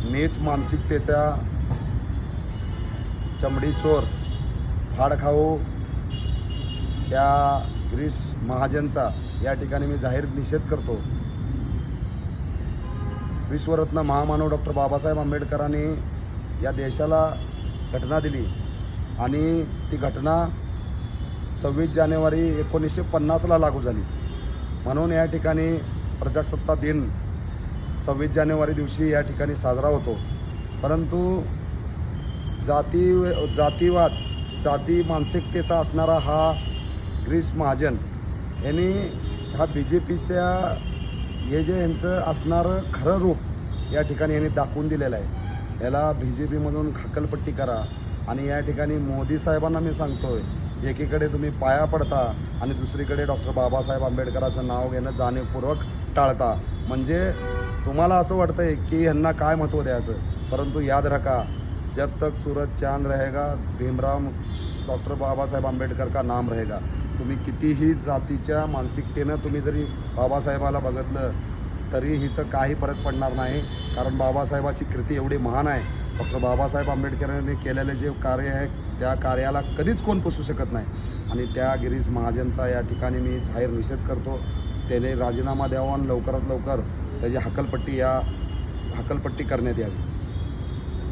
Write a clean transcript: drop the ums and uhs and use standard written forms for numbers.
नीच मानसिकतेचा चमडी चोर फाडखाऊ त्या गिरीश महाजनचा या ठिकाणी मी जाहीर निषेध करतो. विश्वरत्न महामानव डॉक्टर बाबासाहेब आंबेडकरांनी या देशाला घटना दिली आणि ती घटना 26 जानेवारी 1950ला लागू झाली. म्हणून या ठिकाणी प्रजासत्ताक दिन 26 जानेवारी दिवशी या ठिकाणी साजरा होतो. परंतु जातीवाद जाती मानसिकतेचा असणारा हा गिरीश महाजन यांनी हा BJPच्या हे जे यांचं असणारं खरं रूप या ठिकाणी यांनी दाखवून दिलेलं आहे. याला BJPमधून हकालपट्टी करा. आणि या ठिकाणी मोदी साहेबांना मी सांगतो आहे, एकीकडे तुम्ही पाया पडता आणि दुसरीकडे डॉक्टर बाबासाहेब आंबेडकरांचं नाव घेणं जाणीवपूर्वक टाळता. म्हणजे तुम्हाला असं वाटतं आहे की यांना काय महत्त्व द्यायचं, परंतु याद रखा, जब तक सूरज चांद रहेगा भीमराव डॉक्टर बाबासाहेब आंबेडकर का नाम रहेगा. तुम्ही कितीही जातीच्या मानसिकतेनं तुम्ही जरी बाबासाहेबाला बघितलं तरी इथं काही फरक पडणार नाही. कारण बाबासाहेबाची कृती एवढी महान आहे. डॉक्टर बाबासाहेब आंबेडकरांनी केलेले जे कार्य आहे त्या कार्याला कधीच कोण पुसू शकत नाही. आणि त्या गिरीश महाजनचा या ठिकाणी मी जाहीर निषेध करतो. त्याने राजीनामा द्यावा आणि लवकरात लवकर त्याची हकालपट्टी करण्यात यावी.